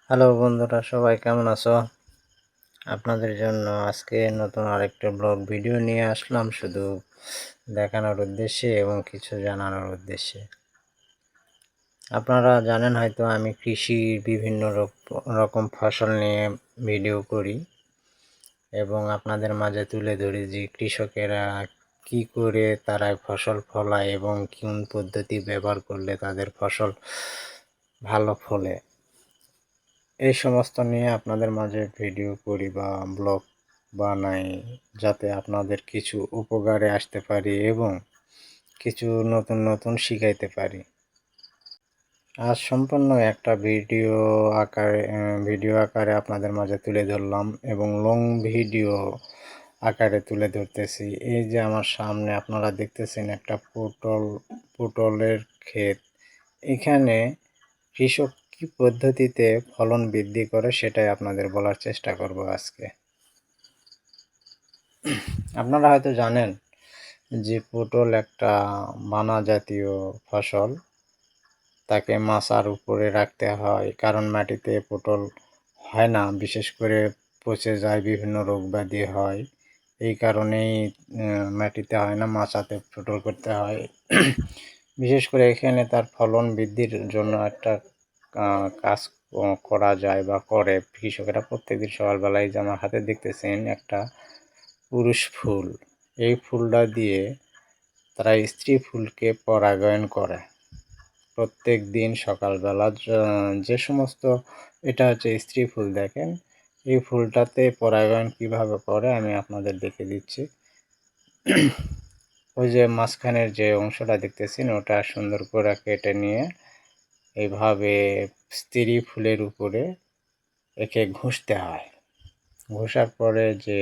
Hello বন্ধুরা, সবাই কেমন আছো? আপনাদের জন্য আজকে নতুন আরেকটা ব্লগ ভিডিও নিয়ে আসলাম, শুধু দেখানোর উদ্দেশ্যে এবং কিছু জানানোর উদ্দেশ্যে। আপনারা জানেন হয়তো আমি কৃষির বিভিন্ন রকম ফসল নিয়ে ভিডিও করি এবং আপনাদের মাঝে তুলে ধরি যে কৃষকেরা কি করে তারা ফসল ফলায় এবং কোন পদ্ধতি ব্যবহার করলে তাদের ফসল ভালো ফলে। এই সমস্ত নিয়ে আপনাদের মাঝে ভিডিও করি বা ব্লগ বানাই, যাতে আপনাদের কিছু উপকারে আসতে পারি এবং কিছু নতুন শিখাইতে পারি। আজ সম্পূর্ণ একটা ভিডিও আকারে আপনাদের মাঝে তুলে ধরলাম এবং লং ভিডিও আকারে তুলে ধরতেছি। এই যে আমার সামনে আপনারা দেখতেছেন একটা পটলের ক্ষেত। এখানে কৃষক কি পদ্ধতিতে ফলন বৃদ্ধি করে সেটাই আপনাদের বলার চেষ্টা করব আজকে। আপনারা হয়তো জানেন যে পটল একটা বানা জাতীয় ফসল। তাকে মাচার উপরে রাখতে হয়, কারণ মাটিতে পটল হয় না, বিশেষ করে পচে যায়, বিভিন্ন রোগ ব্যাধি হয়। এই কারণেই মাটিতে হয় না, মাচাতে পটল করতে হয়। বিশেষ করে এখানে তার ফলন বৃদ্ধির জন্য একটা কাজ করা যায় বা করে কৃষকেরা প্রত্যেকদিন সকালবেলায়। যে আমার হাতে দেখতেছেন একটা পুরুষ ফুল, এই ফুলটা দিয়ে তারা স্ত্রী ফুলকে পরাগায়ন করে প্রত্যেক দিন সকালবেলা। যে সমস্ত, এটা হচ্ছে স্ত্রী ফুল, দেখেন এই ফুলটাতে পরাগায়ন কিভাবে করে আমি আপনাদের দেখে দিচ্ছি। ওই যে মাঝখানের যে অংশটা দেখতেছেন ওটা সুন্দর করে কেটে নিয়ে এইভাবে স্ত্রী ফুলের উপরে একে ঘষতে হয়। ঘষার পরে যে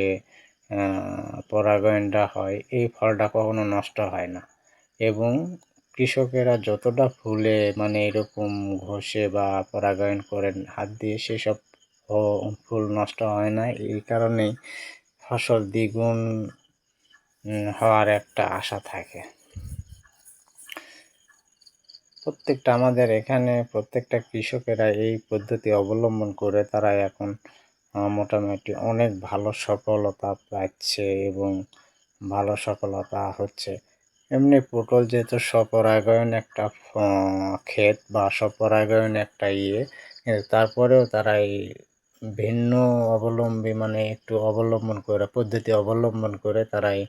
পরাগায়নটা হয়, এই ফলটা কখনো নষ্ট হয় না। এবং কৃষকেরা যতটা ফুলে মানে এরকম ঘষে বা পরাগায়ন করেন হাত দিয়ে, সেসব ফুল নষ্ট হয় না। এই কারণেই ফসল দ্বিগুণ হওয়ার একটা আশা থাকে। আমাদের এখানে প্রত্যেকটা কৃষকেরা এই পদ্ধতি অবলম্বন করে তারা এখন মোটামুটি অনেক ভালো সফলতা পাচ্ছে এবং ভালো সফলতা হচ্ছে। এমনি পটল যেহেতু স্বপরাগায়ন একটা ক্ষেত বা স্বপরাগায়ন একটা তারপরেও তারা এই ভিন্ন মানে একটু পদ্ধতি অবলম্বন করে তারা এই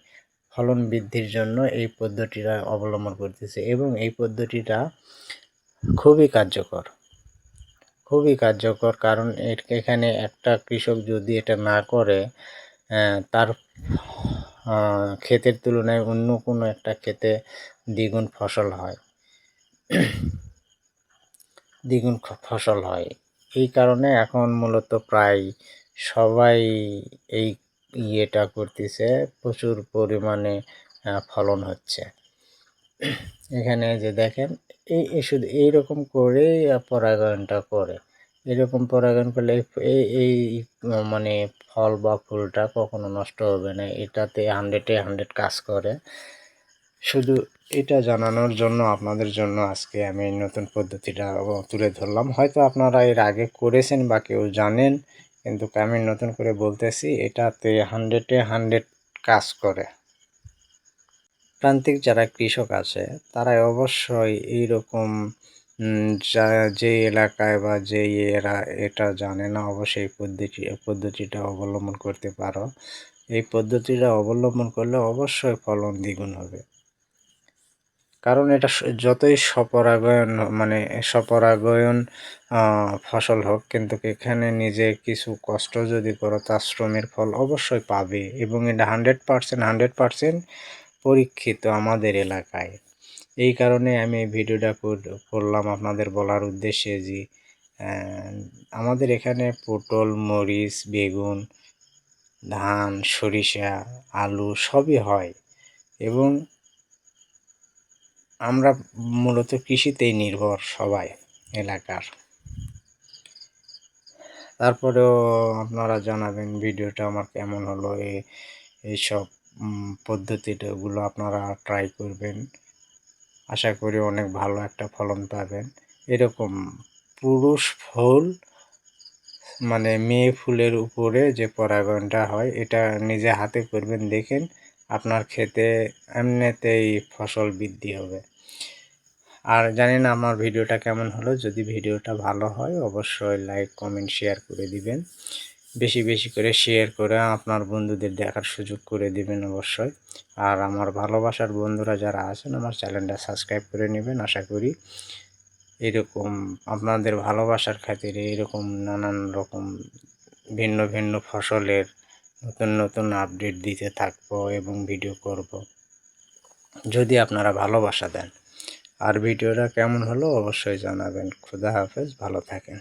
ফলন বৃদ্ধির জন্য এই পদ্ধতিটা অবলম্বন করতেছে এবং এই পদ্ধতিটা খুবই কার্যকর। কারণ এখানে একটা কৃষক যদি এটা না করে, তার ক্ষেতের তুলনায় অন্য কোনো একটা ক্ষেতে দ্বিগুণ ফসল হয়। এই কারণে এখন মূলত প্রায় সবাই এই ইয়েটা করতেছে, প্রচুর পরিমাণে ফলন হচ্ছে। এখানে যে দেখেন এই শুধু এইরকম করেই পরাগায়নটা করে। এরকম পরাগায়ন করলে এই মানে ফল বা ফুলটা কখনো নষ্ট হবে না। এটাতে 100 কাজ করে। শুধু এটা জানানোর জন্য আপনাদের জন্য আজকে আমি নতুন পদ্ধতিটা তুলে ধরলাম। হয়তো আপনারা এর আগে করেছেন বা কেউ জানেন, কিন্তু আমি নতুন করে বলতেছি, এটাতে 100 কাজ করে। প্রান্তিক যারা কৃষক আছে তারা অবশ্যই এইরকম যে এলাকায় বা যে এরা এটা জানে না, অবশ্যই পদ্ধতিটা অবলম্বন করতে পারো। এই পদ্ধতিটা অবলম্বন করলে অবশ্যই ফলন দ্বিগুণ হবে। কারণ এটা যতই স্বপরাগায়ন ফসল হোক, কিন্তু এখানে নিজে কিছু কষ্ট যদি করো, তার শ্রমের ফল অবশ্যই পাবে এবং এটা 100% পরীক্ষিত আমাদের এলাকায়। এই কারণে আমি এই ভিডিওটা করলাম আপনাদের বলার উদ্দেশ্যে যে আমাদের এখানে পটল, মরিচ, বেগুন, ধান, সরিষা, আলু সবই হয় এবং আমরা মূলত কৃষিতেই নির্ভর সবাই এলাকার। তারপরেও আপনারা জানাবেন ভিডিওটা আমার কেমন হলো। এইসব পদ্ধতিগুলো আপনারা ট্রাই করবেন, আশা করি অনেক ভালো একটা ফলন পাবেন। এরকম পুরুষ ফুল মানে মেয়ে ফুলের উপরে যে পরাগনটা হয় এটা নিজে হাতে করবেন, দেখেন আপনার ক্ষেতে এমনিতেই ফসল বৃদ্ধি হবে। আর জানি না আমার ভিডিওটা কেমন হলো, যদি ভিডিওটা ভালো হয় অবশ্যই লাইক কমেন্ট শেয়ার করে দিবেন, বেশি বেশি করে শেয়ার করে আপনার বন্ধুদের দেখার সুযোগ করে দিবেন অবশ্যই। আর আমার ভালোবাসার বন্ধুরা যারা আছেন আমার চ্যানেলটা সাবস্ক্রাইব করে নেবেন। আশা করি এরকম আপনাদের ভালোবাসার খাতিরে এরকম নানান রকম ভিন্ন ভিন্ন ফসলের নতুন নতুন আপডেট দিতে থাকবো এবং ভিডিও করব, যদি আপনারা ভালোবাসা দেন। আর ভিডিওটা কেমন হলো অবশ্যই জানাবেন। খুদা হাফেজ, ভালো থাকেন।